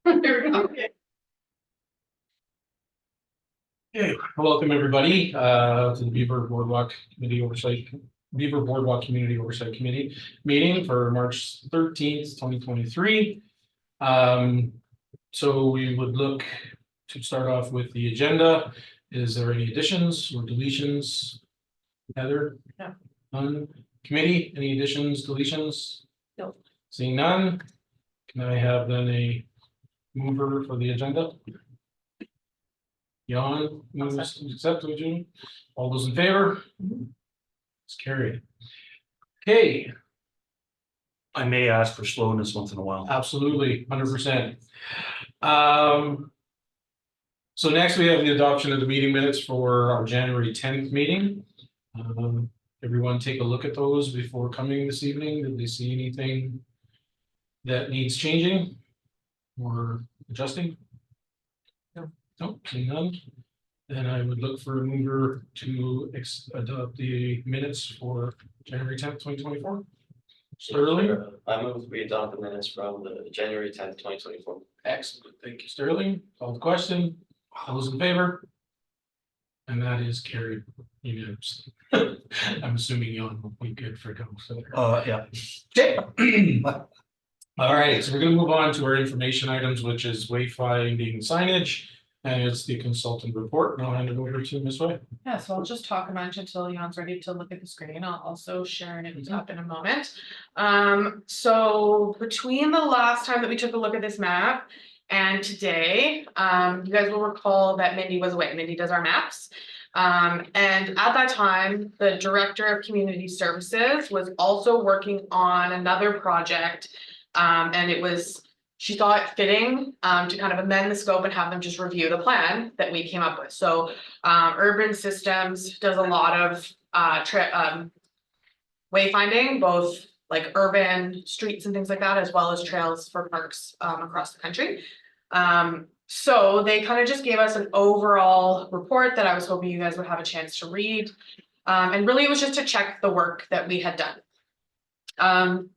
There we go. Okay, welcome everybody to the Beaver Boardwalk Committee Oversight, Beaver Boardwalk Community Oversight Committee meeting for March 13th, 2023. So we would look to start off with the agenda. Is there any additions or deletions? Heather? No. None. Committee, any additions, deletions? No. Seeing none, can I have then a mover for the agenda? Jan, moves to accept, would you? All those in favor? It's carried. Okay, I may ask for slowness once in a while. absolutely, 100%. So next we have the adoption of the meeting minutes for our January 10th meeting. Everyone take a look at those before coming this evening. Did they see anything that needs changing or adjusting? No, seeing none. Then I would look for a mover to adopt the minutes for January 10th, 2024. Sterling. I move we adopt the minutes from the January 10th, 2024. Excellent. Thank you, Sterling. Call the question. All those in favor? And that is carried unanimously. I'm assuming Jan will be good for go. So Yeah. okay. All right, so we're going to move on to our information items, which is wayfinding signage. And it's the consultant report, and I'll hand it over to Ms. Way. Yeah, so I'll just talk a bunch until Jan's ready to look at the screen. I'll also share it up in a moment. So between the last time that we took a look at this map and today, you guys will recall that Mindy was away. Mindy does our maps. And at that time, the director of community services was also working on another project. And it was, she thought it fitting to kind of amend the scope and have them just review the plan that we came up with. So Urban Systems does a lot of wayfinding, both like urban streets and things like that, as well as trails for parks across the country. So they kind of just gave us an overall report that I was hoping you guys would have a chance to read. And really it was just to check the work that we had done.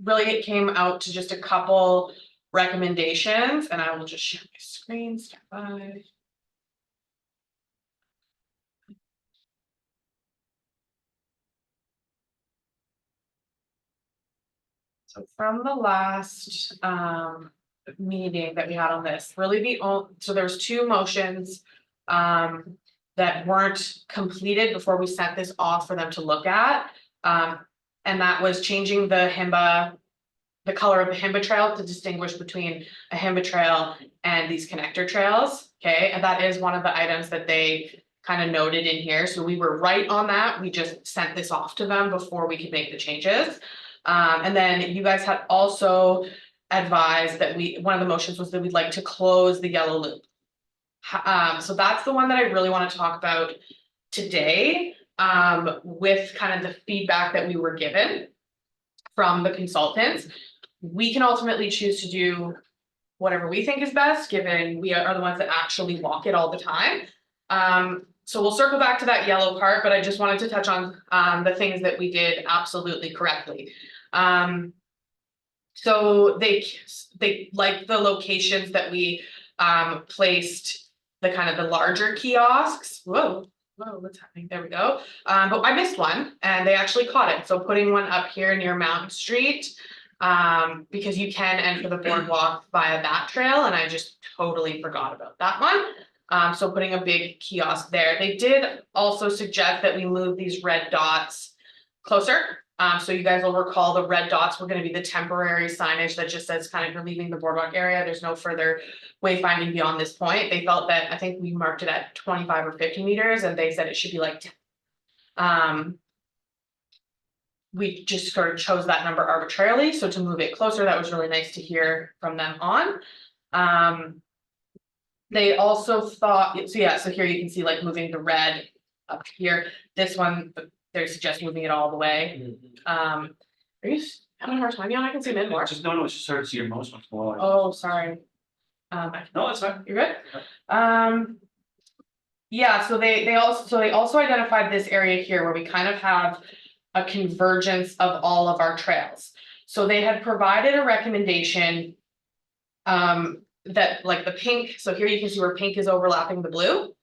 Really it came out to just a couple recommendations, and I will just share my screen, stand by. So from the last meeting that we had on this, really so there's two motions that weren't completed before we sent this off for them to look at. And that was changing the color of the Himba trail to distinguish between a Himba trail and these connector trails. Okay, and that is one of the items that they kind of noted in here. So we were right on that. We just sent this off to them before we could make the changes. And then you guys had also advised that one of the motions was that we'd like to close the yellow loop. So that's the one that I really want to talk about today, with kind of the feedback that we were given from the consultants. We can ultimately choose to do whatever we think is best, given we are the ones that actually walk it all the time. So we'll circle back to that yellow part, but I just wanted to touch on the things that we did absolutely correctly. So they like the locations that we placed the kind of the larger kiosks. Whoa, what's happening? There we go. But I missed one and they actually caught it. So putting one up here near Mountain Street, because you can enter the boardwalk via that trail, and I just totally forgot about that one. So putting a big kiosk there. They did also suggest that we move these red dots closer. So you guys will recall the red dots were going to be the temporary signage that just says kind of you're leaving the boardwalk area. There's no further wayfinding beyond this point. They felt that, I think we marked it at 25 or 50 meters and they said it should be like 10. We just sort of chose that number arbitrarily. So to move it closer, that was really nice to hear from them on. They also thought, so yeah, so here you can see like moving the red up here. This one, they suggest moving it all the way. Are you having a hard time, Jan? I can zoom in more. Just no, it's just hard to see your mouse once more. Oh, sorry. No, it's fine. You're good. Yeah, so they also identified this area here where we kind of have a convergence of all of our trails. So they had provided a recommendation that like the pink, so here you can see where pink is overlapping the blue.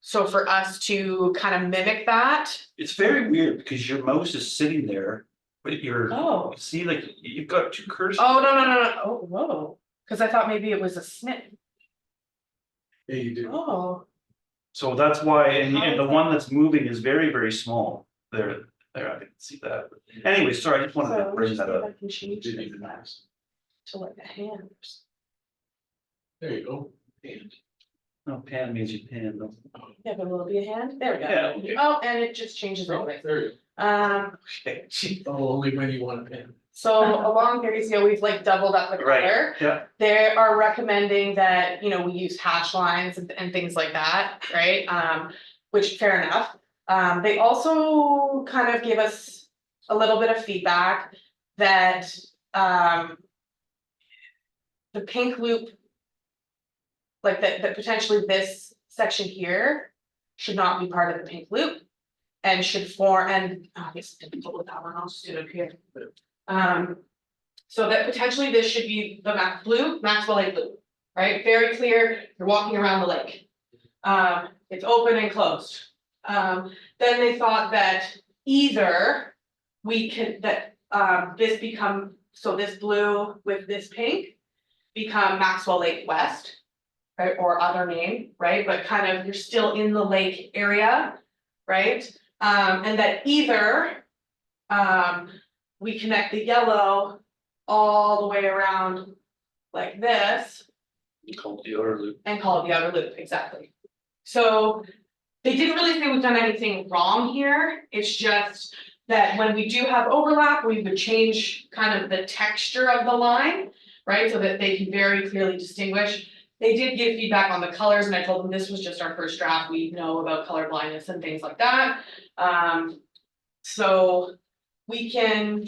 So for us to kind of mimic that. It's very weird because your mouse is sitting there, but Oh. see, like, you've got two cursors. Oh, no, oh, whoa, cause I thought maybe it was a snip. Yeah, you do. Oh. So that's why, and the one that's moving is very, very small. There, I can see that. Anyway, sorry, I just wanted to So bring just that see if up. I can change Didn't this even notice. to like a hand. There you go. And. No, pan means you pan, though. Yeah, but will it be a hand? There we Yeah, go. okay. Oh, and it just changes Oh, anyway. there you Okay. go. Oh, only when you want a pen. So along here, you see how we've like doubled up the Right, color. yeah, They are recommending that, we use hash lines and things like that, right? Which fair enough. They also kind of give us a little bit of feedback that, the pink loop, like that potentially this section here should not be part of the pink loop and should form, and I guess I didn't pull that one, I'll just do it up here. So that potentially this should be the Maxwell Lake blue, right? Very clear, you're walking around the lake. It's open and closed. Then they thought that either this become, so this blue with this pink become Maxwell Lake West, right, or other name, right, but kind of you're still in the lake area, right? And that either we connect the yellow all the way around like this called the outer loop. and call it the outer loop, exactly. So they didn't really say we've done anything wrong here, it's just that when we do have overlap, we would change kind of the texture of the line, right, so that they can very clearly distinguish. They did give feedback on the colors, and I told them this was just our first draft, we know about color blindness and things like that. So we can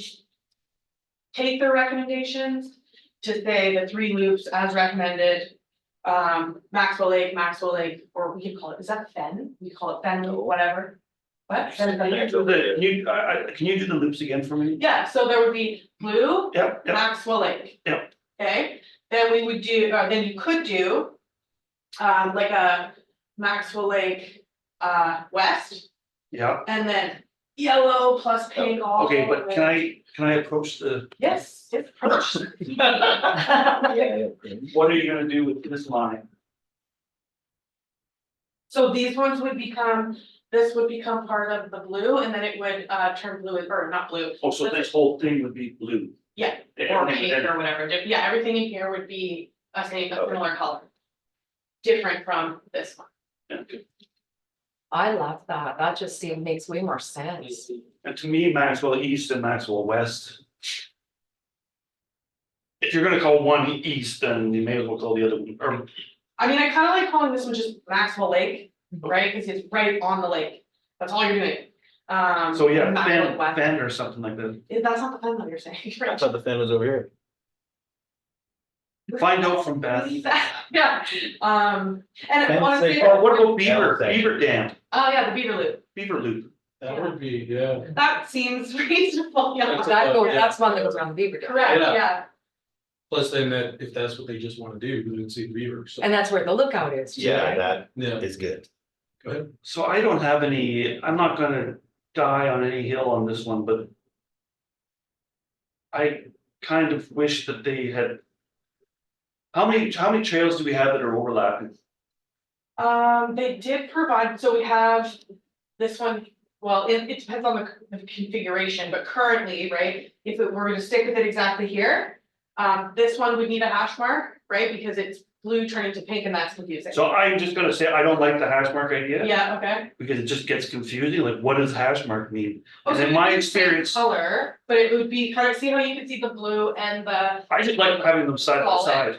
take their recommendations to say the 3 loops as recommended. Maxwell Lake, or we could call it, is that Fen? We call it Fen, whatever. What? Can you do the loops again for me? Yeah, so there would be blue, Yep, yep, Maxwell Lake. Yep. Okay, then we would do, then you could do. Like a Maxwell Lake, west, yep. and then yellow plus pink all. Okay, the but way. can I approach the, Yes, it's approach. what are you gonna do with this line? So these ones would become, this would become part of the blue, and then it would turn blue, or not blue, Oh, so this whole thing would be blue? yeah, or pink or whatever, yeah, everything in here would be a similar color. Different from this one. Okay. I love that, that just makes way more sense. And to me, Maxwell East and Maxwell West. If you're gonna call one east, then you may as well call the other one, or, I mean, I kind of like calling this one just Maxwell Lake, right, because it's right on the lake, that's all you're doing. so yeah, Maxwell Lake West. Fen or something like that. That's not the pen that you're saying, I right? thought the fan was over here. Find out from Beth. Yeah, and Fen honestly, say- Or what about Beaver, Yeah, Beaver Dam, oh yeah, the Beaver Loop, Beaver Loop? That would be, yeah. that seems reasonable, yeah, That's That's one that goes around the Beaver Dam. correct, Yeah. yeah, Plus then that, if that's what they just wanna do, we would see the beaver, so. And that's where the lookout is. too, Yeah, right? that Yeah, is good. go ahead. So I don't have any, I'm not gonna die on any hill on this one, but. I kind of wish that they had. How many trails do we have that are overlapping? they did provide, so we have this one, well, it depends on the configuration, but currently, right, if it were to stick with it exactly here. This one would need a hash mark, right, because it's blue turning to pink and that's confusing. So I'm just gonna say, I don't like the hash mark idea. Yeah, okay. Because it just gets confusing, like what does hash mark mean? Oh, And so in it my would be the same experience, color, but it would be kind of, see how you can see the blue and the, I just like having them side by Solid. side,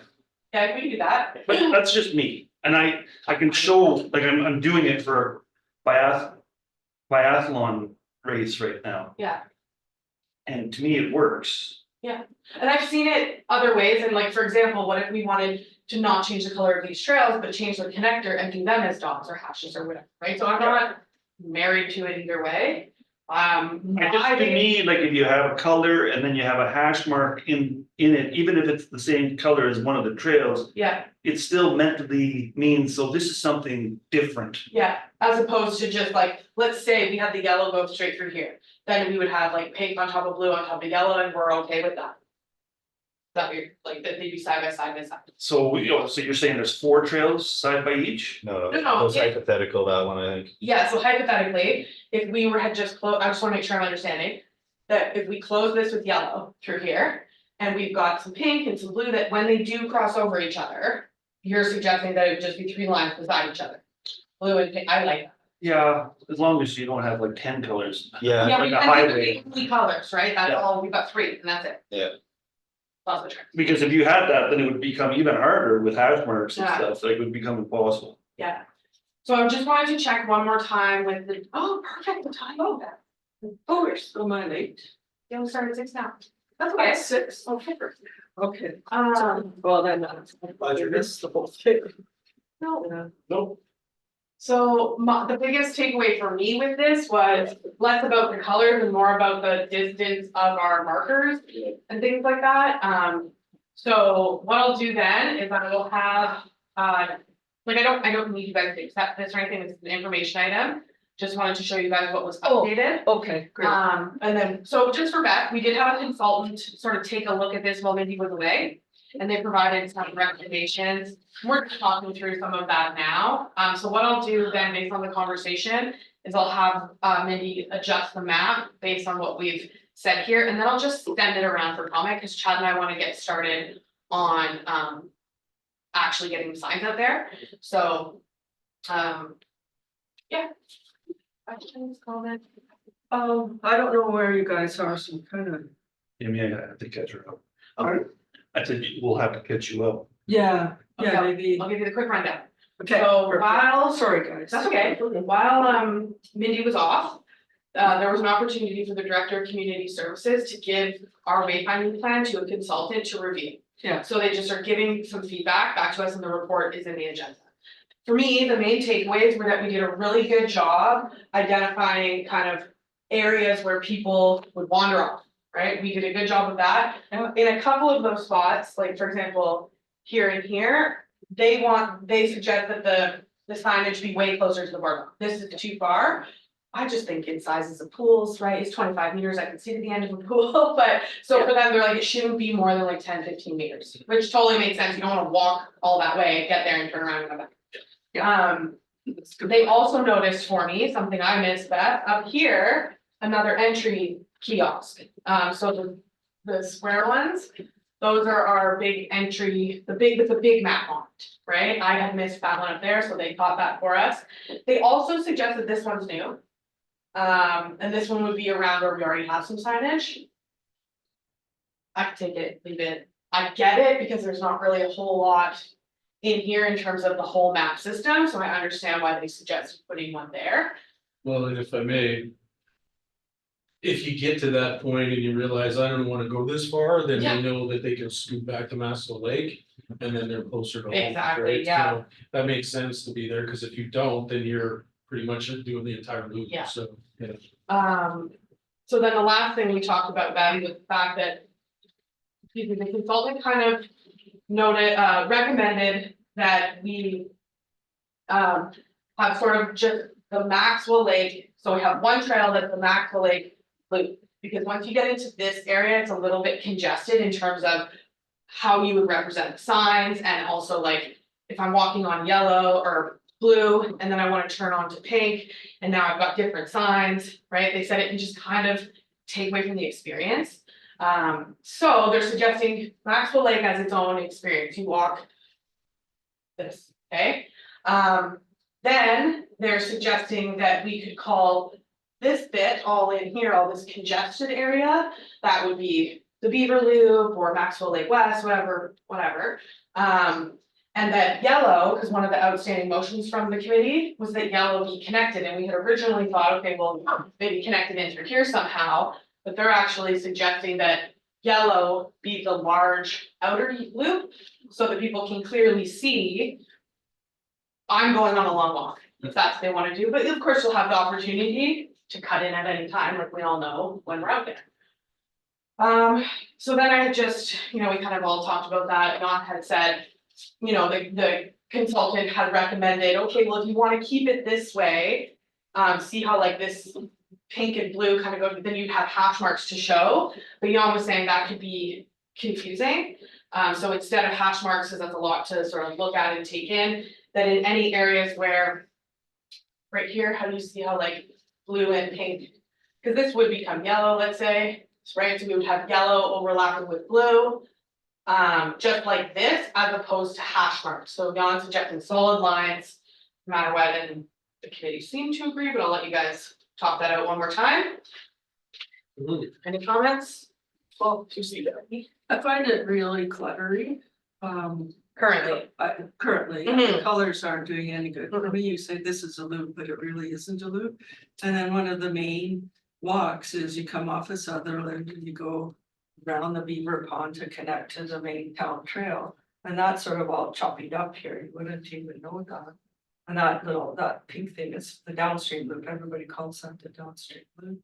yeah, we can do that. but that's just me, and I can show, like I'm doing it for biathlon race right now, Yeah, and to me it works. and I've seen it other ways, and like, for example, what if we wanted to not change the color of these trails, but change the connector and do them as dots or hashes or whatever, right? So I'm not married to it either way. And just to me, like if you have a color and then you have a hash mark in in it, even if it's the same color as one of the trails, Yeah, it's still meant to be mean, so this is something different. yeah, as opposed to just like, let's say we had the yellow go straight through here, then we would have like pink on top of blue on top of yellow, and we're okay with that. That we're like, that they'd be side by side by side. So, so you're saying there's 4 trails side by each? No, No, that no, was it- hypothetical, that one, I think. Yeah, so hypothetically, if we were had just closed, I just wanna make sure I'm understanding. That if we close this with yellow through here, and we've got some pink and some blue, that when they do cross over each other. You're suggesting that it would just be 3 lines beside each other. Blue and pink, I like that. Yeah, as long as you don't have like 10 colors. Yeah, Yeah, like we a can highway. do 3 colors, right, that's Yeah. all, we've got 3, and that's it. Yeah. Lots of tricks. Because if you had that, then it would become even harder with hash marks and Yeah. stuff, like it would become impossible. Yeah. So I just wanted to check one more time with the, oh, perfect, the time, oh, that. Oh, we're still my late. Yeah, we started at 6 now. That's okay. 6, okay. Okay, Well, then, I missed the whole thing. no, Nope. so the biggest takeaway for me with this was less about the colors and more about the distance of our markers and things like that. So what I'll do then is I will have, like, I don't need you guys to accept this or anything, this is an information item. Just wanted to show you guys what was Oh. updated. Okay, great. And then, so just for Beth, we did have a consultant sort of take a look at this while Mindy was away. And they provided some recommendations. We're talking through some of that now. So what I'll do then, based on the conversation, is I'll have Mindy adjust the map based on what we've said here, and then I'll just send it around for comment, because Chad and I want to get started on actually getting the signs out there. So, yeah. Questions, comments? I don't know where you guys are, so kind of, Yeah, I have to catch her up. Okay. I said, we'll have to catch you up. yeah, Okay. maybe, I'll give you the quick rundown. okay. So perfect. while Sorry, guys. That's okay. While Mindy was off, there was an opportunity for the Director of Community Services to give our wayfinding plan to a consultant to review. Yeah. So they just are giving some feedback back to us, and the report is in the agenda. For me, the main takeaways were that we did a really good job identifying kind of areas where people would wander off, right? We did a good job of that. And in a couple of those spots, like for example, here and here, they suggest that the signage be way closer to the boardwalk. This is too far. I just think in sizes of pools, right? It's 25 meters. I can see to the end of a pool, but so for them, they're like, it shouldn't be more than like 10, 15 meters, which totally makes sense. You don't want to walk all that way, get there and turn around and come back. They also noticed for me, something I missed, Beth, up here, another entry kiosk. So the square ones, those are our big entry, with the big map on it, right? I had missed that one up there, so they caught that for us. They also suggested this one's new. And this one would be around where we already have some signage. I can take it, leave it. I get it because there's not really a whole lot in here in terms of the whole map system, so I understand why they suggested putting one there. Well, and if I may. If you get to that point and you realize I don't wanna go this far, then Yeah. they know that they can scoot back to Massel Lake. And then they're closer to home, Exactly, right? yeah. So that makes sense to be there, cause if you don't, then you're pretty much doing the entire loop, Yeah. so, yeah. So then the last thing we talked about, Betty, was the fact that. Excuse me, the consultant kind of noted, recommended that we. Have sort of just the Maxwell Lake, so we have one trail that's the Maxwell Lake loop. Because once you get into this area, it's a little bit congested in terms of how you would represent the signs, and also like, if I'm walking on yellow or blue, and then I wanna turn on to pink, and now I've got different signs, right? They said it can just kind of take away from the experience. So they're suggesting Maxwell Lake as its own experience, you walk this, okay? Then they're suggesting that we could call this bit all in here, all this congested area, that would be the Beaver Loop or Maxwell Lake West, whatever. And that yellow, because one of the outstanding motions from the committee was that yellow be connected, and we had originally thought, okay, well, maybe connected in through here somehow. But they're actually suggesting that yellow be the large outer loop, so that people can clearly see. I'm going on a long walk, if that's what they wanna do, but of course, you'll have the opportunity to cut in at any time, like we all know when we're out there. So then I just, we kind of all talked about that, and Don had said, the consultant had recommended, okay, well, if you wanna keep it this way. See how like this pink and blue kind of go, then you'd have hash marks to show, but Jan was saying that could be confusing. So instead of hash marks, because that's a lot to sort of look at and take in, that in any areas where. Right here, how do you see how like blue and pink, because this would become yellow, let's say, right, so we would have yellow overlapping with blue. Just like this, as opposed to hash marks, so Jan suggesting solid lines, no matter what, and the committee seemed to agree, but I'll let you guys talk that out one more time. Any comments? Well, you see that. I find it really cluttery. Currently, Currently, Mhm. the colors aren't doing any good. For me, you say this is a loop, but it really isn't a loop. And then one of the main walks is you come off of Sutherland and you go around the Beaver Pond to connect to the main town trail. And that's sort of all choppied up here. You wouldn't even know that. And that pink thing is the downstream loop. Everybody calls that the downstream loop.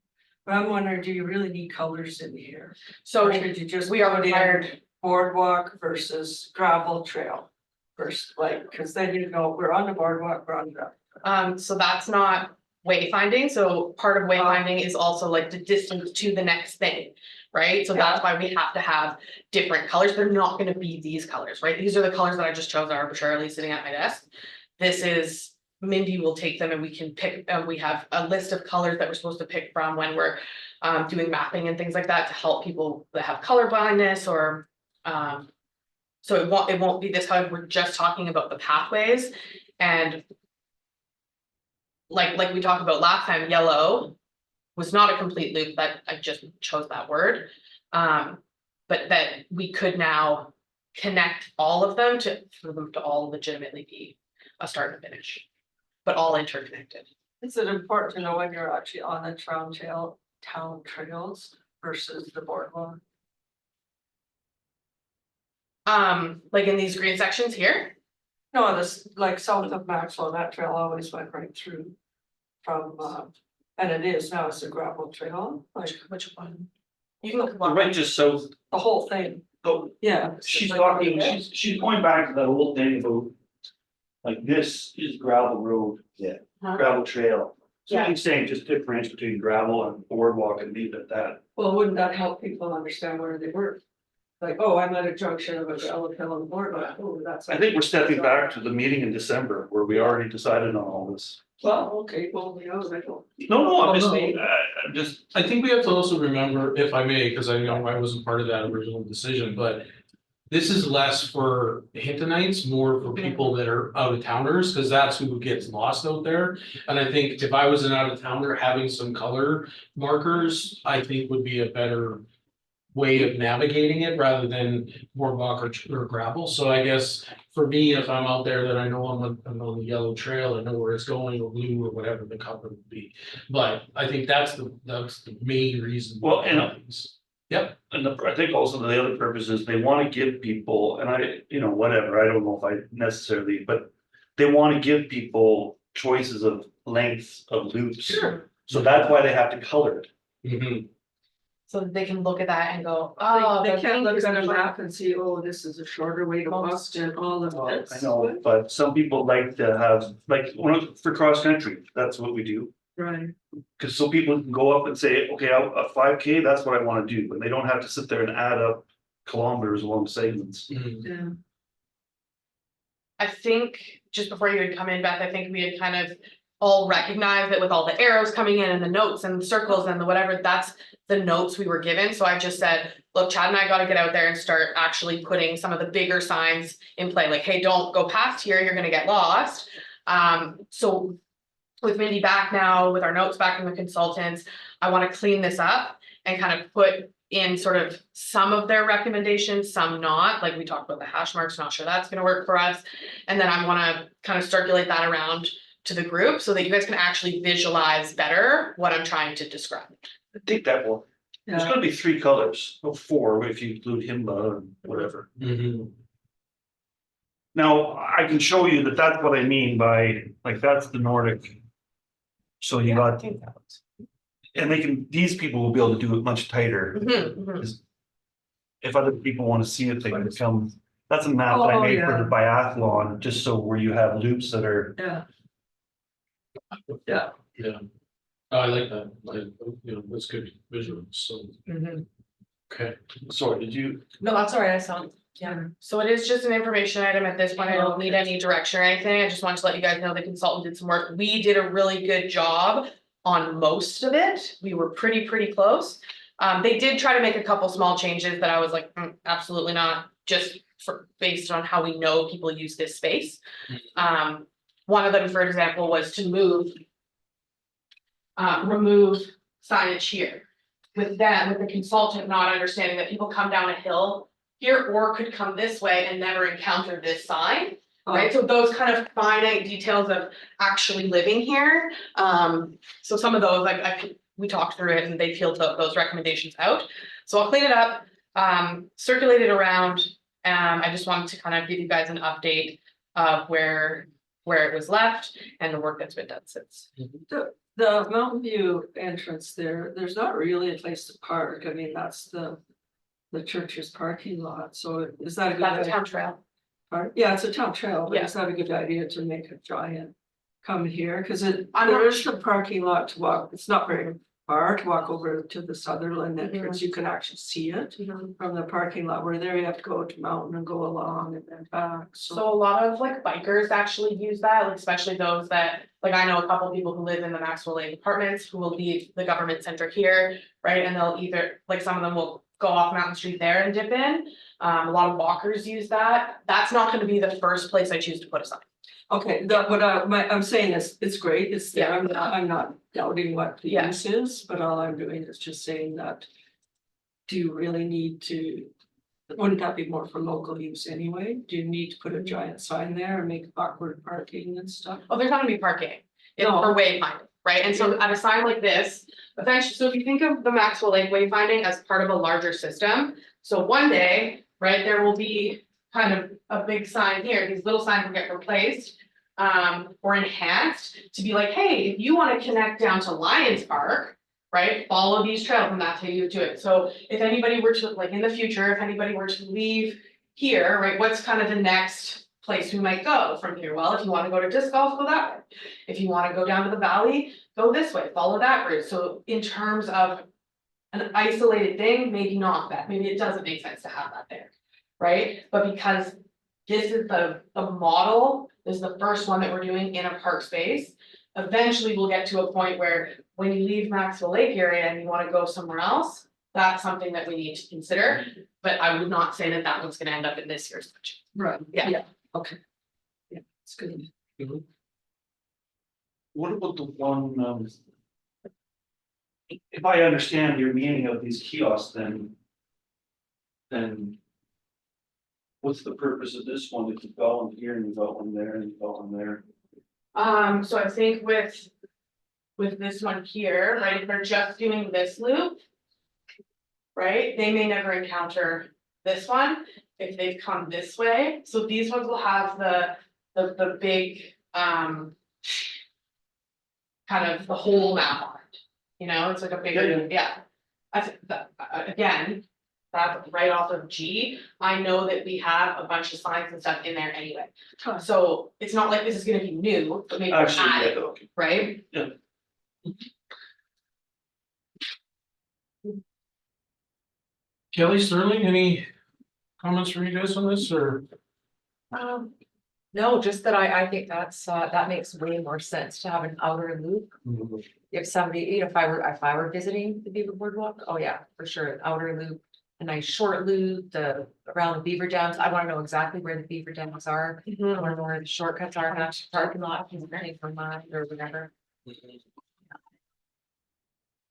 But I'm wondering, do you really need colors in here? so Or should you just we are put in required, boardwalk versus gravel trail? First, like, cause then you know, we're on the boardwalk, we're on the. so that's not wayfinding, so part of wayfinding is also like the distance to the next thing. Right, so that's why we have to have different colors, they're not gonna be these colors, right, these are the colors that I just chose arbitrarily sitting at my desk. This is, Mindy will take them and we can pick, we have a list of colors that we're supposed to pick from when we're doing mapping and things like that to help people that have color blindness or. So it won't be this color, we're just talking about the pathways and. Like we talked about last time, yellow was not a complete loop, that I just chose that word. But that we could now connect all of them for them to all legitimately be a start and finish. But all interconnected. Is it important to know when you're actually on the town trails versus the boardwalk? Like in these green sections here, No, this, like south of Maxwell, that trail always went right through from, and it is now, it's a gravel trail, like which one? You can. The right just so, the whole thing, so yeah. she's talking, she's going back to that whole thing about. Like this is gravel road. Yeah. Huh? Gravel trail. So Yeah. I'm saying just difference between gravel and boardwalk and leave it at that. Well, wouldn't that help people understand where they were? Like, oh, I'm at a junction of a gravel trail and boardwalk, oh, that's. I think we're stepping back to the meeting in December where we already decided on all this. Well, okay, well, I don't. No, I'm just, Oh, no. I'm just, I think we have to also remember, if I may, because I know I wasn't part of that original decision, but. This is less for Hintonites, more for people that are out of towners, because that's who gets lost out there. And I think if I was an out of towner, having some color markers, I think would be a better. Way of navigating it rather than boardwalk or gravel, so I guess for me, if I'm out there that I know I'm on the yellow trail, I know where it's going, or blue, or whatever the color would be. But I think that's the main reason. Well, and- Yep, and I think also the other purpose is they wanna give people, and whatever, I don't know if I necessarily, but. They wanna give people choices of lengths of loops. Sure. So that's why they have to color it. mhm, So that they can look at that and go, oh. They the can't pink look is at a the- map and see, oh, this is a shorter way to walk than all of Well, this. I know, but some people like to have, like, for cross country, that's what we do. Right, Cause so people can go up and say, okay, a 5K, that's what I wanna do, but they don't have to sit there and add up kilometers along segments. mhm. yeah. I think just before you had come in, Beth, I think we had kind of all recognized that with all the arrows coming in and the notes and the circles and the whatever, that's the notes we were given. So I just said, look, Chad and I gotta get out there and start actually putting some of the bigger signs in play, like, hey, don't go past here, you're gonna get lost. So with Mindy back now, with our notes back from the consultants, I wanna clean this up and kind of put in sort of some of their recommendations, some not, like we talked about the hash marks, not sure that's gonna work for us. And then I wanna kind of circulate that around to the group so that you guys can actually visualize better what I'm trying to describe. I think that will, there's Yeah, gonna be 3 colors, or 4 if you include Himba and whatever. Mhm. Now, I can show you that that's what I mean by, like, that's the Nordic. So you Yeah, I got, think that was- and these people will be able to do it much tighter. Mhm, mhm. if other people wanna see it, they can come. That's a map that I Oh, made for yeah. the biathlon, just so where you have loops that are, Yeah. Yeah, Yeah. I like that, that's good visual, so, okay. sorry, did you? No, that's all right, I saw, yeah. So it is just an information item at this point. I don't need any direction or anything. I just wanted to let you guys know the consultant did some work. We did a really good job on most of it. We were pretty close. They did try to make a couple small changes that I was like, absolutely not, just for, based on how we know people use this space. One of them, for example, was to remove signage here. With them, with the consultant not understanding that people come down a hill here or could come this way and never encounter this sign. Right, so those kind of finite details of actually living here. So some of those, like we talked through it and they peeled those recommendations out. So I'll clean it up, circulate it around. I just wanted to kind of give you guys an update of where it was left and the work that's been done since. the Mountain View entrance there, there's not really a place to park. I mean, that's the church's parking lot, so is that a good That's a idea? town trail. Yeah, it's a town trail, but Yeah. it's not a good idea to make a giant come here, cause it, I'm not there is the parking lot to walk, it's not very far to walk over to the Sutherland entrance, you can actually see it from the parking lot, where there you have to go to Mountain and go along and then back, So a lot of like bikers actually use that, like especially those that, like I know a couple of people who live in the Maxwell Lane Apartments who will leave the government center here, right? And they'll either, like some of them will go off Mountain Street there and dip in. A lot of walkers use that. That's not gonna be the first place I choose to put a sign. Okay, what I'm saying is, it's great, it's there, I'm not doubting what the Yeah. use is, but all I'm doing is just saying that. Do you really need to, wouldn't that be more for local use anyway? Do you need to put a giant sign there and make awkward parking and stuff? Oh, there's not gonna be parking. It's No. for wayfinding, right? And so at a sign like this, eventually, so if you think of the Maxwell Lake wayfinding as part of a larger system. So one day, right, there will be kind of a big sign here, these little signs will get replaced. Or enhanced to be like, hey, if you wanna connect down to Lions Park. Right, follow these trails and that's how you do it. So if anybody were to, like in the future, if anybody were to leave here, right, what's kind of the next place we might go from here? Well, if you wanna go to disc golf, go that way. If you wanna go down to the valley, go this way, follow that route. So in terms of an isolated thing, maybe not that, maybe it doesn't make sense to have that there, right? But because this is the model, this is the first one that we're doing in a park space. Eventually, we'll get to a point where when you leave Maxwell Lake area and you wanna go somewhere else, that's something that we need to consider. But I would not say that that one's gonna end up in this year's budget. Right, Yeah. okay. Yeah, it's good. What about the one, if I understand your meaning of these kiosks, then. What's the purpose of this one, if you've got one here and you've got one there and you've got one there? So I think with this one here, right, if they're just doing this loop. Right, they may never encounter this one if they've come this way, so these ones will have the big, kind of the whole map on it. You know, it's like a bigger, yeah. I think that, again, that's right off of G, I know that we have a bunch of signs and stuff in there anyway. So it's not like this is gonna be new, but maybe we'll Actually, add yeah, it, okay. right? Kelly, Sterling, any comments from you guys on this, or? No, just that I think that makes way more sense to have an outer loop. If somebody, you know, if I were visiting the Beaver Boardwalk, oh yeah, for sure, an outer loop. A nice short loop, around the Beaver dams, I wanna know exactly where the Beaver dams are, I wanna know where the shortcuts are, not just parking lot, is there any for mine or whatever.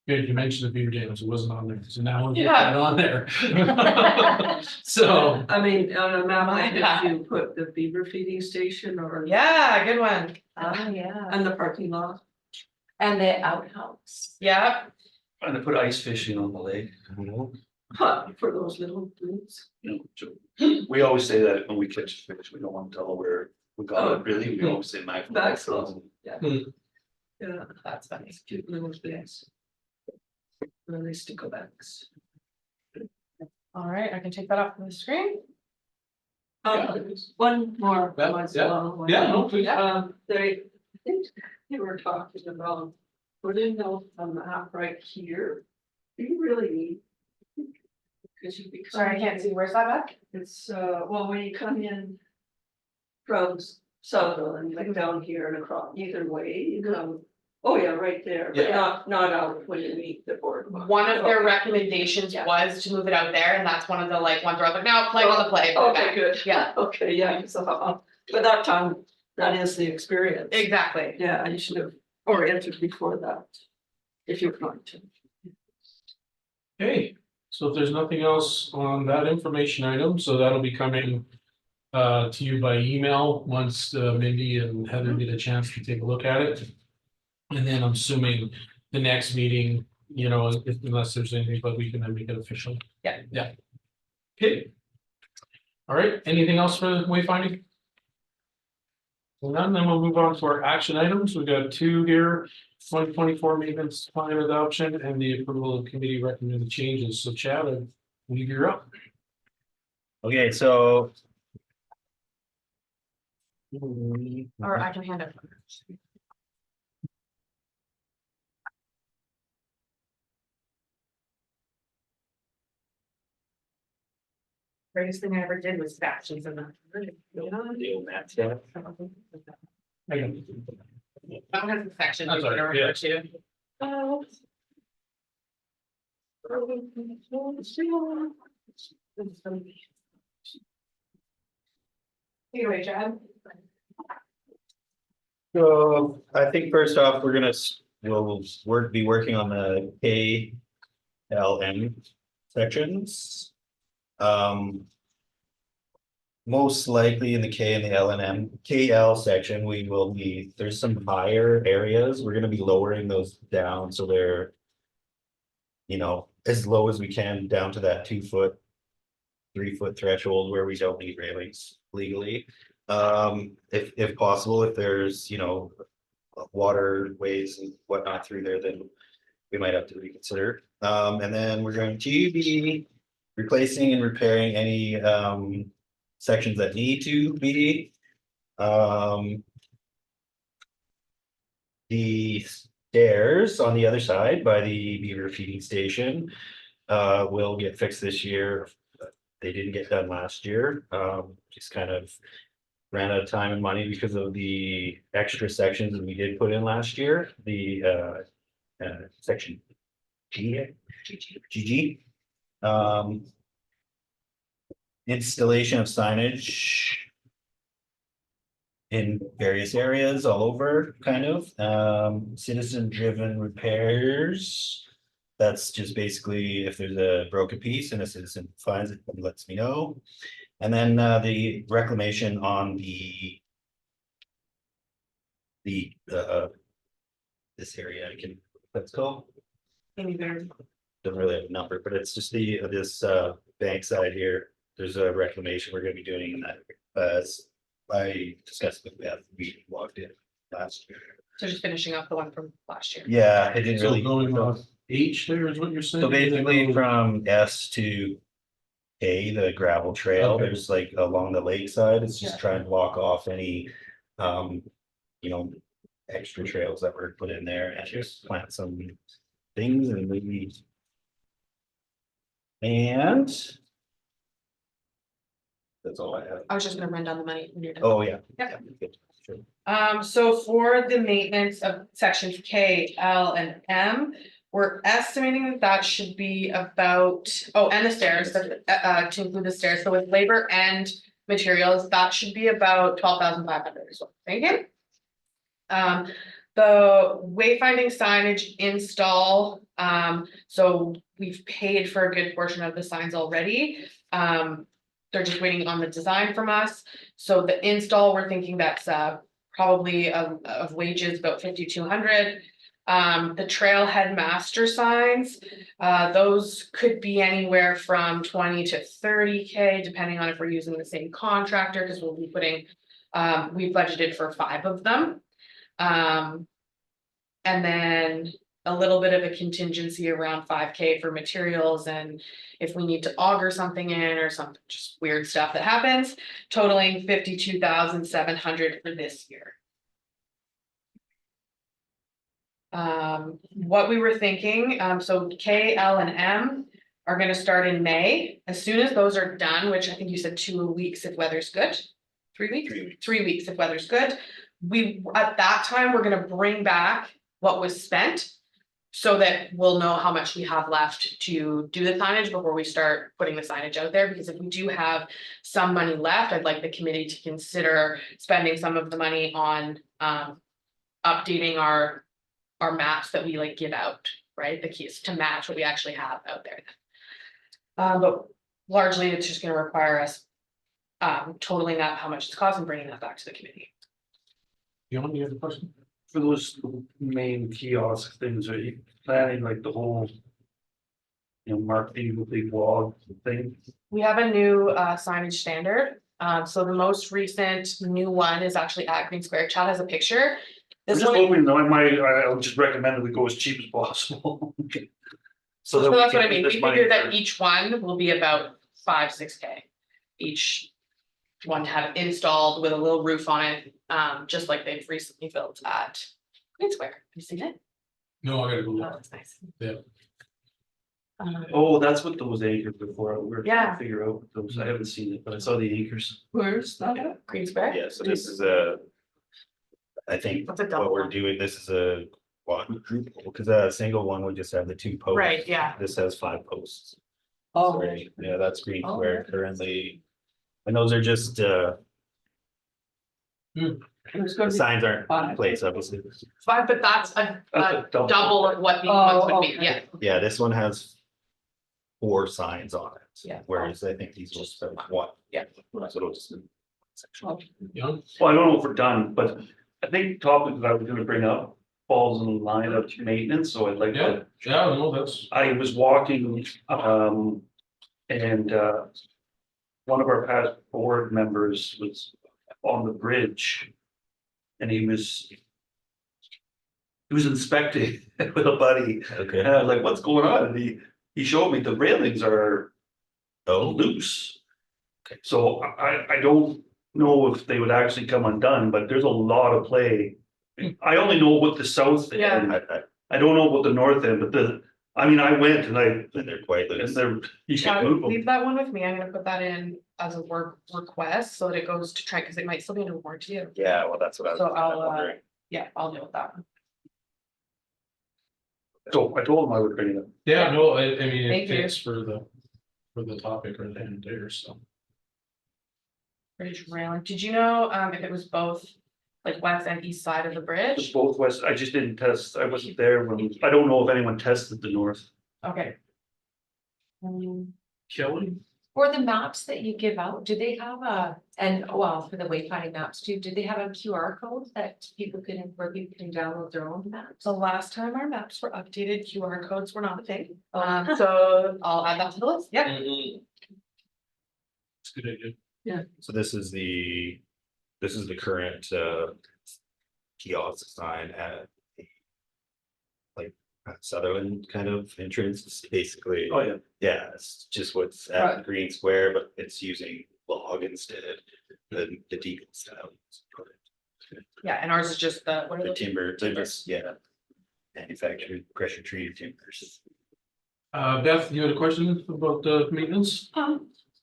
Good, you mentioned the Beaver dams, it wasn't on there, so now it's Yeah. on there. So, I mean, on a map, Like like that. if you put the beaver feeding station or. Yeah, good one, Oh, yeah, And the parking lot. and the outhouse. yeah, Trying to put ice fishing on the lake. For those little dudes. We always say that when we catch a fish, we don't want to tell where we got it, really, we always say Maxwell. Maxwell. Yeah. Yeah, that's funny. it's cute little things. Really sticklebacks. All right, I can take that off from the screen. One more. Yeah, one as yeah. well. Yeah, no, please. They, I think they were talking about putting those on the map right here. Do you really need? Cause you. Sorry, I can't see, where's that back? It's, well, when you come in from Sutherland, like down here and across, either way, you come, oh yeah, right there, but Yeah. not out when you meet the boardwalk. One of their Okay. recommendations Yeah. was to move it out there, and that's one of the like ones where I was like, no, play on the play. put it Okay, back." good. Yeah. Okay, yeah, so, but that time, that is the experience. Exactly. Yeah, you should have oriented before that. If you're going to. Okay, so if there's nothing else on that information item, so that'll be coming to you by email once Mindy and Heather get a chance to take a look at it. And then I'm assuming the next meeting, you know, unless there's anything, but we can then make it official. Yeah. Yeah. Okay. All right, anything else for wayfinding? Well, none, then we'll move on to our action items. We've got two here, 2024 maintenance plan adoption and the approval of committee recommended changes. So Chad, I believe you're up. Okay, so. Or I can hand it. Greatest thing I ever did was batches of them. Deal that stuff. That has a section. That's we can all right, refer to. Anyway, Chad. So I think first off, we'll be working on the KLM sections. Most likely in the K and the L and M, KL section, there's some higher areas. We're gonna be lowering those down, so they're. You know, as low as we can down to that 2 foot. 3 foot threshold where we don't need railings legally. If possible, if there's, you know. Waterways and whatnot through there, then we might have to reconsider. And then we're going to be replacing and repairing any sections that need to be. The stairs on the other side by the Beaver feeding station will get fixed this year. They didn't get done last year. Just kind of ran out of time and money because of the extra sections that we did put in last year, the section GG. Installation of signage in various areas all over, kind of, citizen driven repairs. That's just basically if there's a broken piece and a citizen finds it and lets me know. And then the reclamation on this area, let's go. Doesn't really have a number, but it's just this bank side here. There's a reclamation we're gonna be doing in that, as I discussed with Beth, we walked in last year. So just finishing up the one from last year. Yeah, it didn't So really. going off H there is what you're saying? So basically from S to A, the gravel trail, Okay. there's like along the lakeside, it's just Yeah. trying to block off any, you know, extra trails that were put in there and just plant some things and maybe. And. That's all I have. I was just gonna run down the money when you're done. Oh, yeah. Yeah. Sure. So for the maintenance of sections K, L, and M, we're estimating that should be about, oh, and the stairs, to include the stairs, so with labor and materials, that should be about 12,500 is what I'm thinking. The wayfinding signage install, so we've paid for a good portion of the signs already. They're just waiting on the design from us, so the install, we're thinking that's probably of wages about 5,200. The trailhead master signs, those could be anywhere from 20 to 30K, depending on if we're using the same contractor, because we'll be putting, we budgeted for 5 of them. And then a little bit of a contingency around 5K for materials and if we need to auger something in or some just weird stuff that happens, totaling 52,700 for this year. What we were thinking, so K, L, and M are gonna start in May. As soon as those are done, which I think you said 2 weeks if weather's good. 3 weeks? 3 weeks. 3 weeks if weather's good. We, at that time, we're gonna bring back what was spent. So that we'll know how much we have left to do the signage before we start putting the signage out there, because if we do have some money left, I'd like the committee to consider spending some of the money on updating our maps that we like give out, right? The keys to match what we actually have out there. But largely, it's just gonna require us totaling up how much it's cost and bringing that back to the committee. You want me to have a question? For those main kiosk things, are you planning like the whole? You know, marketing with the blog thing? We have a new signage standard. So the most recent new one is actually at Green Square. Chad has a picture. I'm This just one, hoping that I'll just recommend that we go as cheap as possible. so that we that's can what I mean. get We this money figure that for- each one will be about 5-6K. Each one to have installed with a little roof on it, just like they've recently built at Green Square. Have you seen it? No, I gotta go Oh, look. that's nice. Yeah. Oh, that's what those acres before, we were trying Yeah. to figure out those, I haven't seen it, but I saw the acres. Where's that? Green Square? Yeah, so this is I think That's a double what we're one. doing, this is a quadruple, because a single one would just have the 2 posts. Right, yeah. This has 5 posts. Oh, Sorry, yeah, that's Green Oh, Square yeah. currently. And those are just, there's the gonna be. signs aren't in 5. place, obviously. But that's a That's a double of what these ones would be, okay. yeah. Yeah, this one has 4 signs on it. Yeah. Whereas I think these will just have 1. Yeah. So it'll just. Oh, Young? Well, I don't know if we're done, but I think topic that I was gonna bring up falls in line of maintenance, so I'd like Yeah, to. yeah, no, that's, I was walking, and, one of our past board members was on the bridge. And he was inspecting with a buddy, Okay. and I was like, what's going on? And he showed me the railings are Oh, loose. So I don't know if they would actually come undone, but there's a lot of play. I only know what the south Yeah. end, I don't know what the north end, but I mean, I went and and they're quite and loose. they're, you Chad, can't move them. leave that one with me. I'm gonna put that in as a work request so that it goes to Trent, because it might still be under warranty. Yeah, well, that's what I was So kind I'll, of wondering. Yeah, I'll deal with that one. So I told him I would bring it up. yeah, no, I mean, it Thank you. fits for the topic right then and there, so. Bridge railing. Did you know, if it was both, like west and east side of the It's bridge? both west, I just didn't test, I wasn't there when, I don't know if anyone tested the north. Okay. Kelly? For the maps that you give out, do they have and well, for the wayfinding maps too, do they have a QR code that people can, where people can download their own maps? So last time our maps were updated, QR codes were not a thing. Oh. So I'll add that to the list. Yeah. It's a good idea. So this is the current kiosk sign at the like Sutherland kind of entrance. It's basically, Oh, yeah. yeah, it's just what's at Right. Green Square, but it's using log instead, the decal style. Yeah, and ours is just what are The those? timber, yeah. Manufactured pressure treated timbers. Beth, you had a question about the maintenance?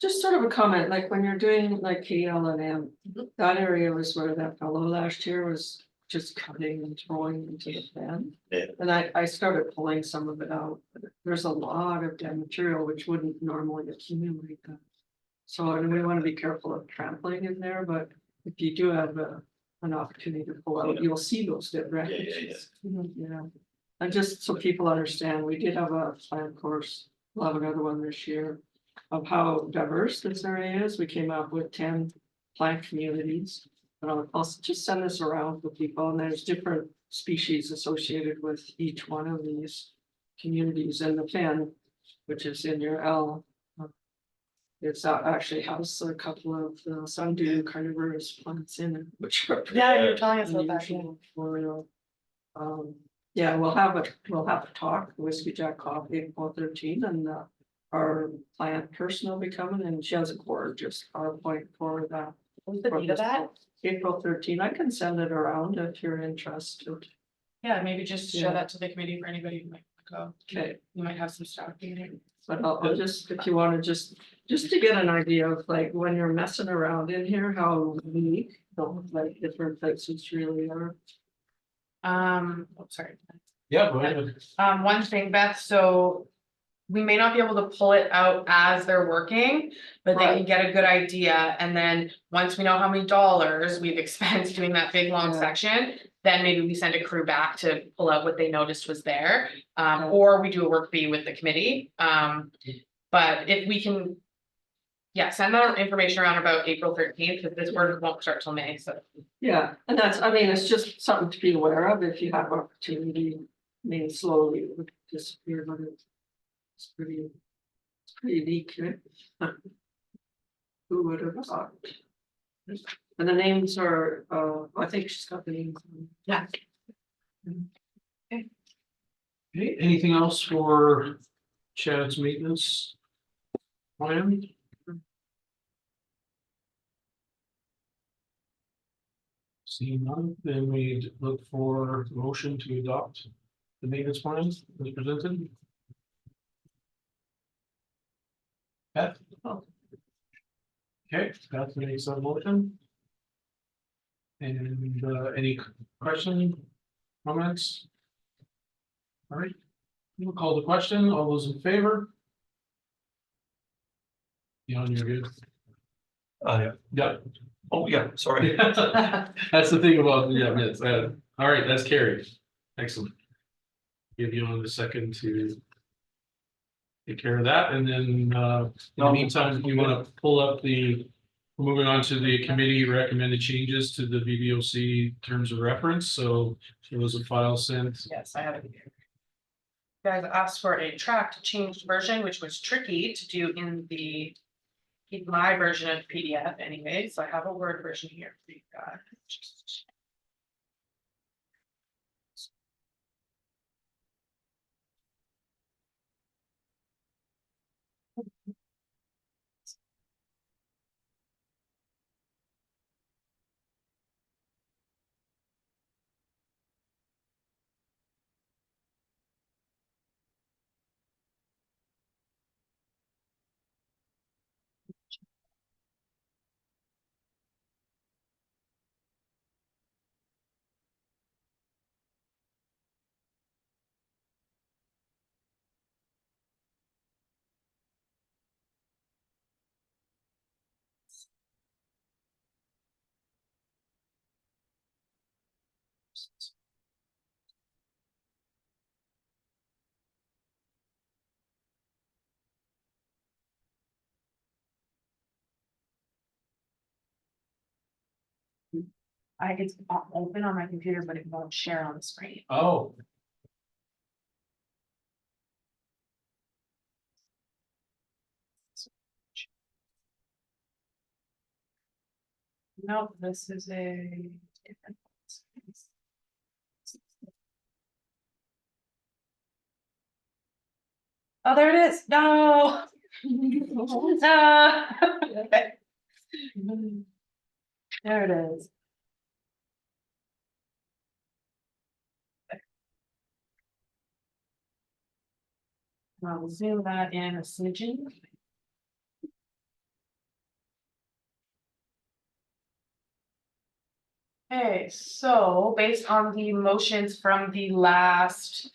Just sort of a comment, like when you're doing like KL and M, that area was where that fellow last year was just cutting and throwing into the fan. Yeah. And I started pulling some of it out, but there's a lot of dead material which wouldn't normally accumulate that. So and we want to be careful of trampling in there, but if you do have an opportunity to pull out, you'll see those dead wreckages. Yeah, and just so people understand, we did have a plan course, we'll have another one this year. Of how diverse this area is, we came up with 10 plant communities. And I'll just send this around for people, and there's different species associated with each one of these communities. And the fen, which is in your L. It's actually has a couple of sundew carnivorous plants in it, which are Yeah, you were telling us about that. unusual for Yeah, we'll have a talk, Whiskey Jack Coffee at 4:13, and our plant person will be coming, and she has a gorgeous PowerPoint for that. What's the for date of this that? April 13, I can send it around if you're interested. Yeah, maybe just show Yeah. that to the committee for anybody who might go. Okay, You might have some stuff in but I'll just, if you wanna just to get an idea of like when you're messing around in here, how unique, like different places really are. Oh, sorry. Yeah, go ahead. One thing, Beth, so we may not be able to pull it out as they're working, but they can Right. get a good idea, and then once we know how many dollars we've expensed doing that big long Yeah. section, then maybe we send a crew back to pull out what they noticed was there, Okay. or we do a work fee with the committee, but if we can. Yeah, send that information around about April 13th, because this work won't start till May, so. Yeah, and that's, I mean, it's just something to be aware of if you have opportunity. I mean, slowly it would disappear, but it's pretty unique. Eh? Who would have thought? And the names are, I think she's got the names. Yeah. Okay, anything else for Chad's maintenance plan? Seeing none, then we'd look for motion to adopt the maintenance plan as presented. Beth? Okay, Beth makes that motion. And any question, comments? All right, we'll call the question. All those in favor? You're good. Yeah. Yeah. Oh, yeah, sorry. That's the thing about, yeah, minutes. All right, that's carried. Excellent. Give you on the second to take care of that, and then in the meantime, we want to pull up we're moving on to the committee recommended changes to the VBOC terms of reference, so there was a file sent. Yes, I have it here. You guys asked for a tracked changed version, which was tricky to do in my version of PDF anyway, so I have a Word version here for you guys. It's open on my computer, but it won't share on the screen. Oh. No, this is a different. Oh, there it is. No. Okay. There it is. I'll zoom that in a smidgen. Okay, so based on the motions from the last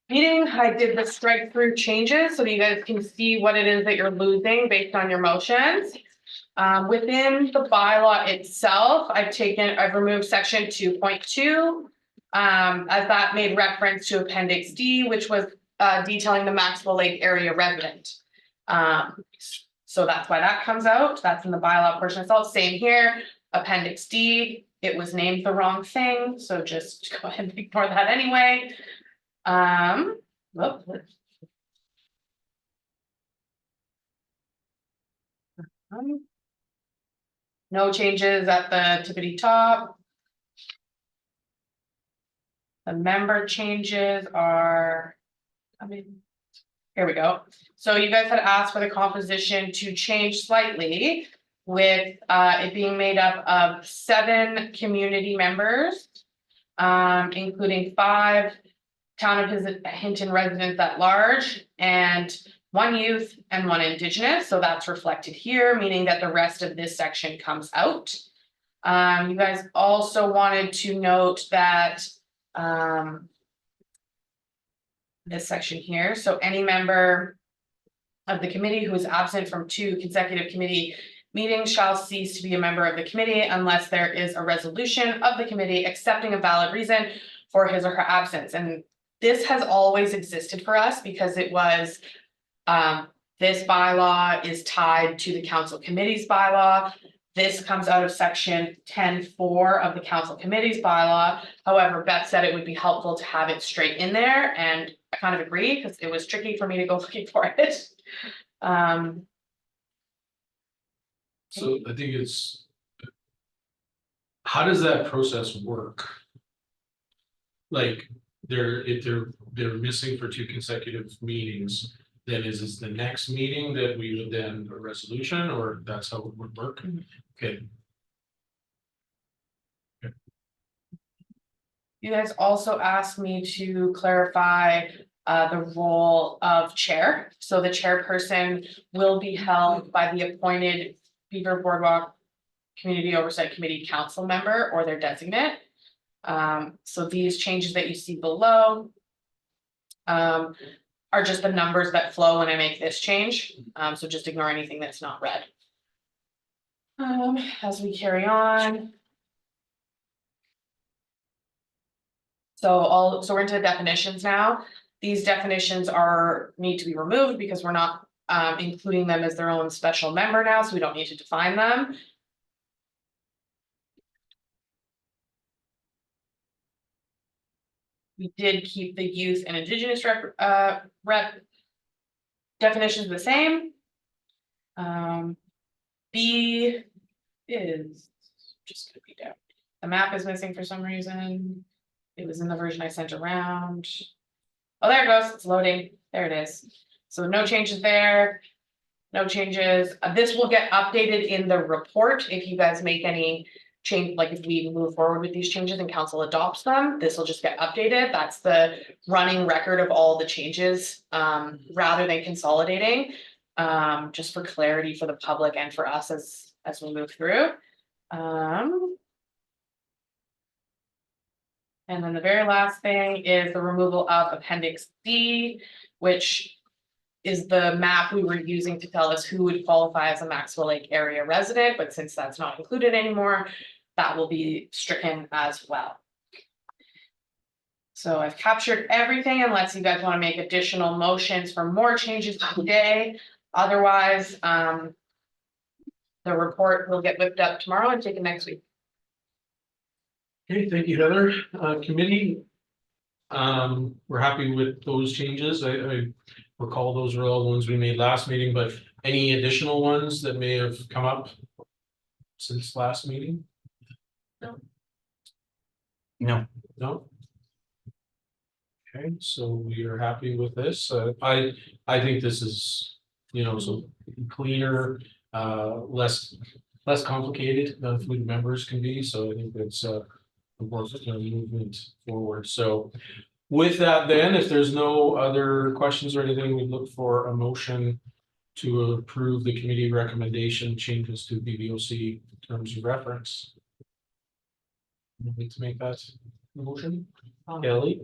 meeting, I did the strike through changes so you guys can see what it is that you're losing based on your motions. Within the bylaw itself, I've removed section 2.2. As that made reference to appendix D, which was detailing the Maxwell Lake area resident. So that's why that comes out. That's in the bylaw portion itself. Same here, appendix D, it was named the wrong thing, so just go ahead and ignore that anyway. Whoop. No changes at the tippity top. The member changes are. I mean. Here we go. So you guys had asked for the composition to change slightly. With it being made up of 7 community members. Including 5 town of Hinton residents at large and 1 youth and 1 indigenous, so that's reflected here, meaning that the rest of this section comes out. You guys also wanted to note that this section here, so any member of the committee who is absent from 2 consecutive committee meetings shall cease to be a member of the committee unless there is a resolution of the committee accepting a valid reason for his or her absence. And this has always existed for us because it was, this bylaw is tied to the council committee's bylaw. This comes out of section 10.4 of the council committee's bylaw. However, Beth said it would be helpful to have it straight in there, and I kind of agree because it was tricky for me to go looking for it. So I think it's. How does that process work? Like, if they're missing for 2 consecutive meetings, then is this the next meeting that we would then a resolution, or that's how it would work? Okay. You guys also asked me to clarify the role of chair. So the chairperson will be held by the appointed Beaver Boardwalk Community Oversight Committee council member or their designate. So these changes that you see below are just the numbers that flow when I make this change. So just ignore anything that's not red. As we carry on. So we're into definitions now. These definitions need to be removed because we're not including them as their own special member now, so we don't need to define them. We did keep the youth and indigenous rep definitions the same. B is just gonna be down. The map is missing for some reason. It was in the version I sent around. Oh, there it goes. It's loading. There it is. So no changes there. No changes. This will get updated in the report if you guys make any change, like if we move forward with these changes and council adopts them, this will just get updated. That's the running record of all the changes, rather than consolidating, just for clarity for the public and for us as we move through. And then the very last thing is the removal of Appendix D, which is the map we were using to tell us who would qualify as a Maxwell Lake area resident, but since that's not included anymore, that will be stricken as well. So I've captured everything unless you guys want to make additional motions for more changes today. Otherwise, the report will get whipped up tomorrow and taken next week. Okay, thank you, Heather. Committee. We're happy with those changes. I recall those were all the ones we made last meeting, but any additional ones that may have come up since last meeting? No. No? Okay, so we are happy with this. I think this is, so cleaner, less complicated than food members can be, so I think that's a movement forward. So with that, then, if there's no other questions or anything, we look for a motion to approve the committee recommendation changes to BVOC terms of reference. Would you like to make that motion? Kelly?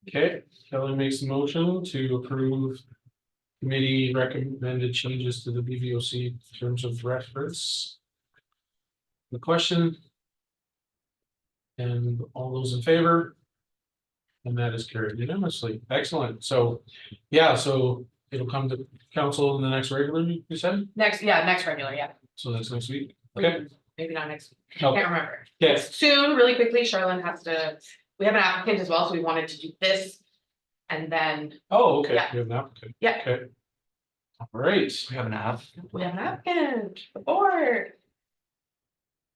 Okay, Kelly makes the motion to approve committee recommended changes to the BVOC terms of reference. The question? And all those in favor? And that is carried unanimously. Excellent. So, yeah, so it'll come to council in the next regular, you said? Next regular, yeah. So that's next week. Okay. Maybe not next week. No. Can't remember. Yes. Soon, really quickly, Charlene has to, we have an applicant as well, so we wanted to do this. And then Oh, okay. Yeah. You have an applicant. Yeah. Okay. All right. We have an app. we have an applicant, the board.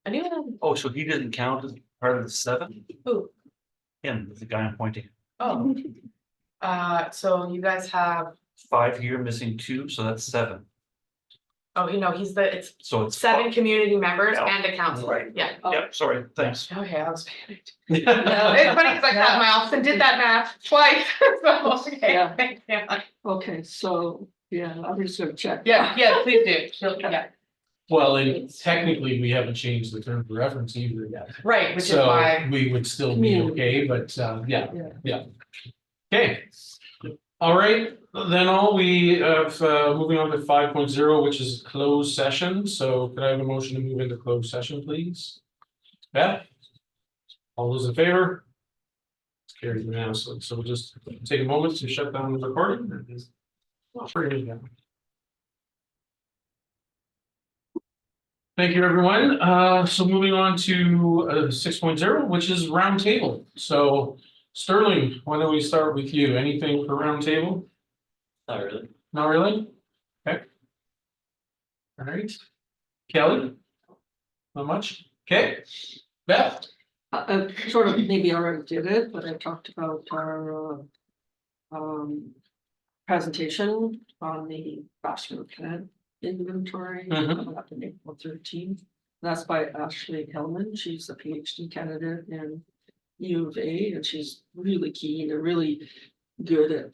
A new one. Oh, so he didn't count as part of the 7? Ooh. Him, the guy I'm pointing, Oh. So you guys have, 5 here, missing 2, so that's 7, oh, it's so it's. 7 community members Yeah. and a council, Right. yeah. Yeah, sorry, thanks. Okay, I was panicked. No. It's funny because I cut my office and did that math twice, so, okay, Yeah. yeah, Okay, so, yeah, I'm just gonna check. yeah, please do, yeah, Well, and technically, we haven't changed the term of reference either yet. right, which is So why, we would still be Community. okay, but yeah, Yeah. yeah. Okay. All right, then we have moving on to 5.0, which is closed session. So could I have a motion to move into closed session, please? Beth? All those in favor? It's carried unanimously. So we'll just take a moment to shut down the recording. Thank you, everyone. So moving on to 6.0, which is roundtable. So Sterling, why don't we start with you? Anything for roundtable? Not really. Not really? Okay. All right. Kelly? Not much? Okay. Beth? I sort of maybe already did it, but I talked about our presentation on the vascular plant inventory coming up in April 13th. That's by Ashley Hellman. She's a PhD candidate in U of A, and she's really keen and really good at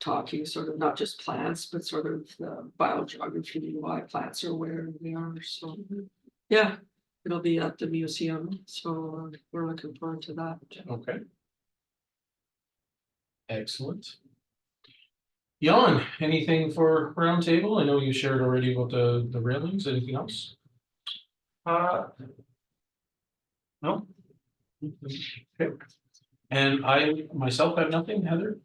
talking sort of not just plants, but sort of the biogeography, why plants are where they are. So yeah, it'll be at the museum. So we're looking forward to that. Okay. Excellent. Jan, anything for roundtable? I know you shared already about the railings. Anything else? No? Okay. And I myself have nothing, Heather?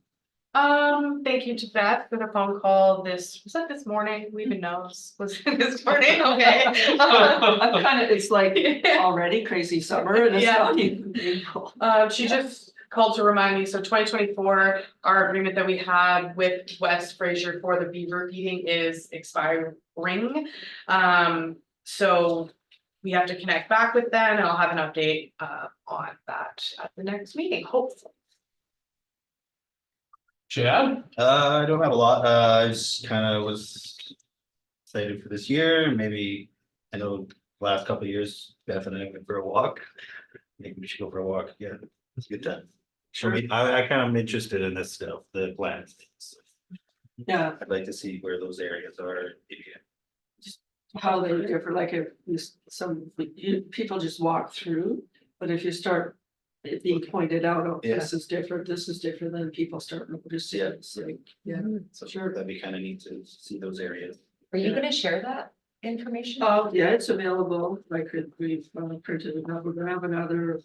thank you to Beth for the phone call was that this morning? We even know, was it this morning, okay? I'm kind of, it's like Yeah. already crazy summer and it's Yeah. not even April. She just called to remind me, so 2024, our agreement that we had with West Fraser for the Beaver heating is expiring. So we have to connect back with them and I'll have an update on that at the next meeting, hopefully. Chad? I don't have a lot, I just kind of was excited for this year, maybe, I know last couple of years, definitely went for a walk. Maybe we should go for a walk, yeah, it's a good time. Sure. I kind of interested in this stuff, the plants. Yeah, I'd like to see where those areas are. how they differ, like if people just walk through, but if you start it being pointed out, oh, this is different, then people start noticing. Yeah. It's like, yeah, So sure. that'd be kind of neat to see those areas. Are you gonna share that information? Oh, yeah, it's available, like we've printed it up, we're gonna have another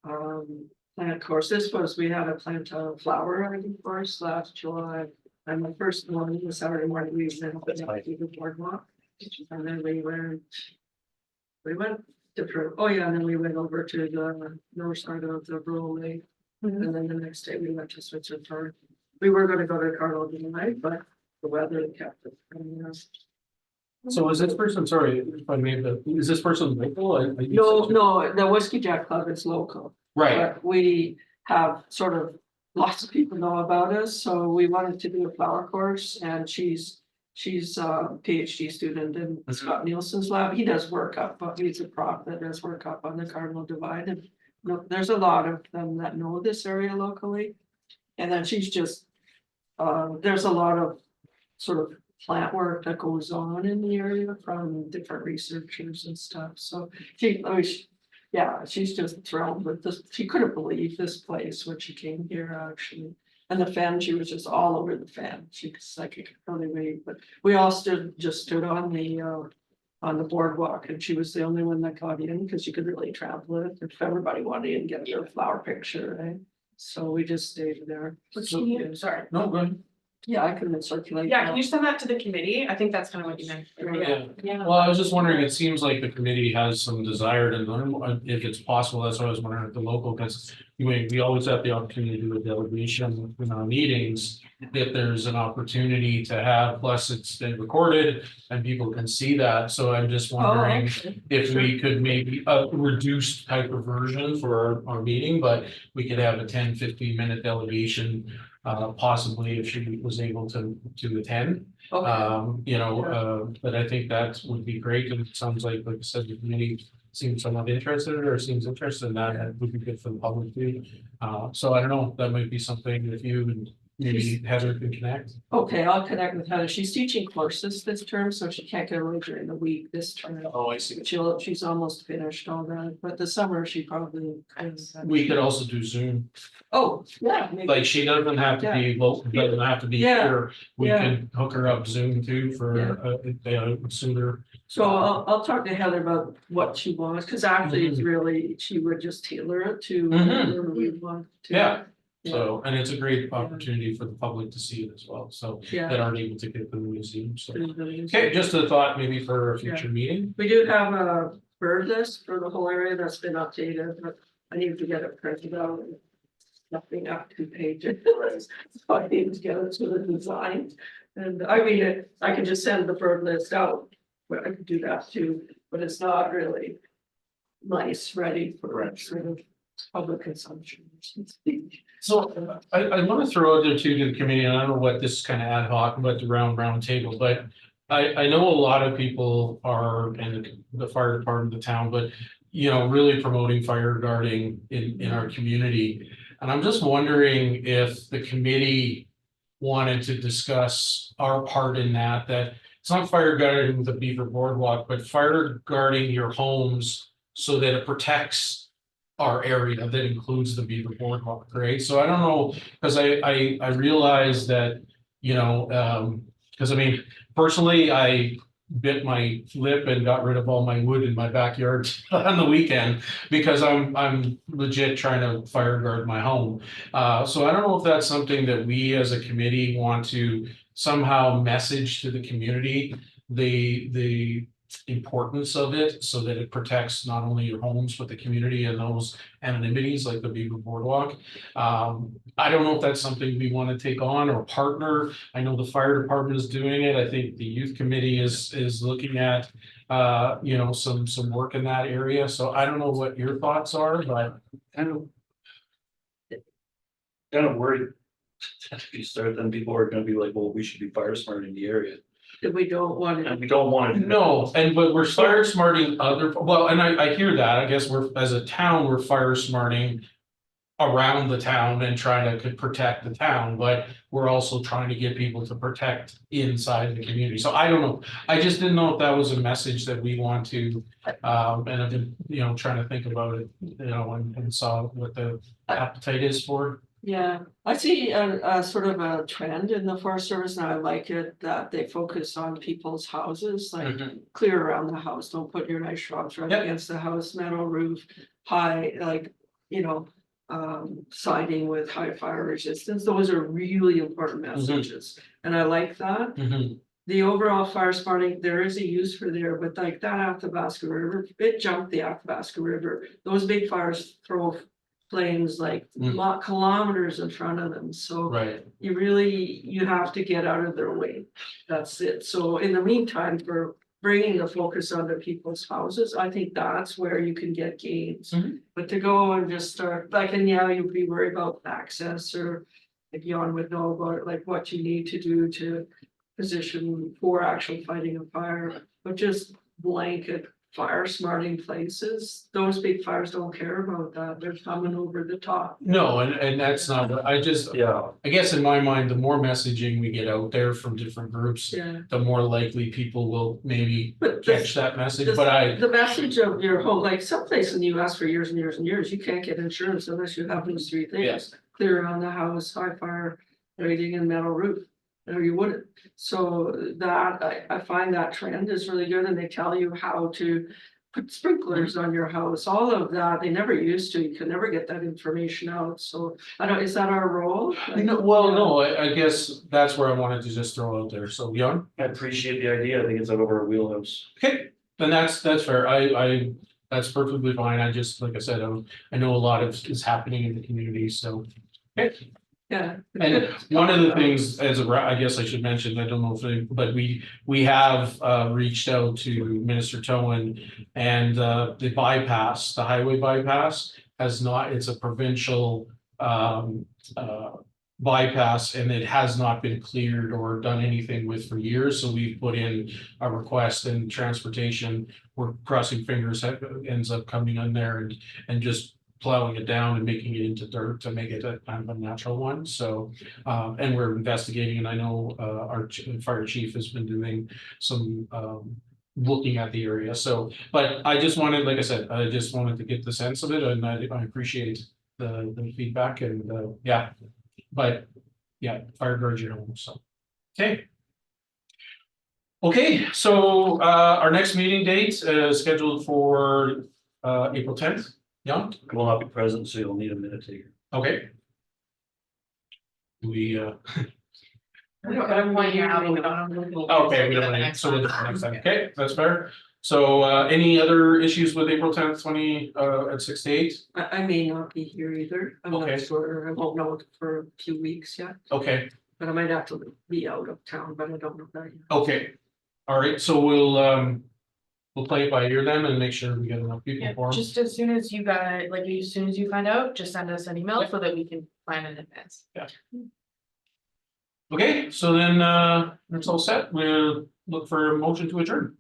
plant course. This was, we had a plant flower course last July. And the first morning, the Saturday morning, we went up to the boardwalk. And then we went different, oh yeah, and then we went over to the north side of the rural lake. And then the next day we went to Switzerland. We were gonna go to Carlo tonight, but the weather kept it. So is this person, sorry, if I may, but is this person local? No, the Whiskey Jack Club is local. Right, But we have sort of, lots of people know about us, so we wanted to do a flower course, and she's a PhD student in Scott Nielsen's lab. He does work up, but he's a prof that does work up on the Cardinal Divide, and there's a lot of them that know this area locally. And then she's just, there's a lot of sort of plant work that goes on in the area from different researchers and stuff, so she's just thrilled with this. She couldn't believe this place when she came here, actually. And the fan, she was just all over the fan. She was like, I could really wait, but we all stood on the boardwalk, and she was the only one that got in because you could really travel it. If everybody wanted in, get their flower picture, right? So we just stayed there. Sorry. no, go ahead. Yeah, I can circulate. Yeah, that. can you send that to the committee? I think that's kind of what you meant. Yeah. Yeah. Well, I was just wondering, it seems like the committee has some desire to learn, if it's possible, that's what I was wondering at the local, because we always have the opportunity to do a delegation in our meetings. If there's an opportunity to have, plus it's been recorded and people can see that, so I'm just Oh, wondering okay. if we could maybe a reduced type of version for our meeting, but we could have a 10-15 minute delegation. Possibly if she was able to attend. Okay, You know, but I think that would be great, and it sounds like I said, the committee seems somewhat interested or seems interested in that, and it would be good for the public too. So I don't know, that might be something if you and maybe Heather can connect. okay, I'll connect with Heather. She's teaching courses this term, so she can't get away during the week this term. Oh, I see. She's almost finished all that, but the summer she probably. We could also do Zoom, Oh, yeah. maybe. like she doesn't have to be local, doesn't have to be Yeah. here. We Yeah. can hook her up Zoom too for sooner. So I'll talk to Heather about what she wants, because actually it's really, she would just tailor it to whatever we want to. Yeah. So, and it's a great opportunity for the public to see it as well, so Yeah. that aren't able to get the museum, so. Okay, Okay, just a thought maybe for a future meeting. we do have a bird list for the whole area that's been updated, but I need to get it printed out. Nothing up 2 pages, so I need to get it to the design. And I mean, I could just send the bird list out, but I could do that too, but it's not really nice, ready for sort of public consumption. So I want to throw out there too to the committee, and I don't know what this is kind of ad hoc, but the round table, but. I know a lot of people are in the fire department of the town, but you know, really promoting fire guarding in our community. And I'm just wondering if the committee wanted to discuss our part in that it's not fire guarding the Beaver Boardwalk, but fire guarding your homes so that it protects our area that includes the Beaver Boardwalk, right? So I don't know, because I realize that, you know, because I mean, personally, I bit my lip and got rid of all my wood in my backyard on the weekend because I'm legit trying to fire guard my home. So I don't know if that's something that we as a committee want to somehow message to the community, the importance of it so that it protects not only your homes, but the community and those anonymities like the Beaver Boardwalk. I don't know if that's something we want to take on or partner. I know the fire department is doing it. I think the youth committee is looking at you know, some work in that area. So I don't know what your thoughts are, but Kind of worried. that If you start, then people are gonna be like, well, we should be fire smart in the area, If we don't want and to, we don't want to. no, but we're fire smarting other, well, and I hear that. I guess we're, as a town, we're fire smarting around the town and trying to protect the town, but we're also trying to get people to protect inside the community. So I don't know. I just didn't know if that was a message that we want to, and I've been, you know, trying to think about it, you know, and saw what the appetite is for. yeah, I see a sort of a trend in the Forest Service, and I like it that they focus on people's houses, like clear around the house, don't put your nice shrubs right Yep. against the house, metal roof, high, like, you know. Siding with high fire resistance, those are really important messages, and I like that. The overall fire smarting, there is a use for there, but like that Athabasca River, it jumped the Athabasca River, those big fires throw. Flames like kilometers in front of them, so Right. you have to get out of their way. That's it, so in the meantime, for bringing the focus onto people's houses, I think that's where you can get gains. But to go and just start, like, and yeah, you'd be worried about access, or if Jan would know about like what you need to do to position for actually fighting a fire, but just blanket fire smarting places, those big fires don't care about that, they're coming over the top. No, and that's not, I just, Yeah, I guess in my mind, the more messaging we get out there from different groups, Yeah. the more likely people will maybe But catch that message, but the message of your home, like some place in the US for years and years and years, you can't get insurance unless you have those 3 things. Yes. Clear around the house, high fire rating and metal roof, or you wouldn't. So that, I find that trend is really good, and they tell you how to put sprinklers on your house, all of that, they never used to, you could never get that information out, so, I don't, is that our role? No, I guess that's where I wanted to just throw out there, so, Young? I appreciate the idea, I think it's out of our wheelhouse. Okay, then that's fair, that's perfectly fine, I just, like I said, I know a lot is happening in the community, so. Okay. Yeah. And one of the things, I guess I should mention, I don't know but we have reached out to Minister Towen. And the bypass, the highway bypass has not, it's a provincial bypass, and it has not been cleared or done anything with for years, so we've put in a request, and transportation, we're crossing fingers, ends up coming in there and just plowing it down and making it into dirt to make it a kind of a natural one, so. And we're investigating, and I know our fire chief has been doing some looking at the area, so, but I just wanted, like I said, I just wanted to get the sense of it, and I appreciate the feedback, and yeah. But, yeah, fire guards, so, okay. Okay, so our next meeting date is scheduled for April 10th. Young? I will not be present, so you'll need a minute taker. Okay. We We don't have one here, we don't have. okay, we don't want to, so we'll do it next time, okay, that's fair. So any other issues with April 10th, 20 at 6 to 8? I may not be here either, I'm Okay. not sure, I won't know for a few weeks yet, Okay, but I might have to be out of town, but I don't know that yet. okay. All right, so we'll play it by ear then and make sure we get enough people Yeah, for 'em. just as soon as you guys, like, as soon as you find out, just send us an email so that we can plan in advance. Okay, so then that's all set. We'll look for a motion to adjourn.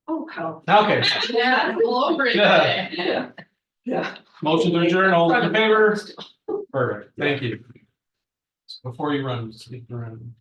Oh, hell, Okay, Yeah, all over it. Yeah. yeah, yeah. motion to adjourn, all in favor? Perfect, thank you. Before you run, speak around.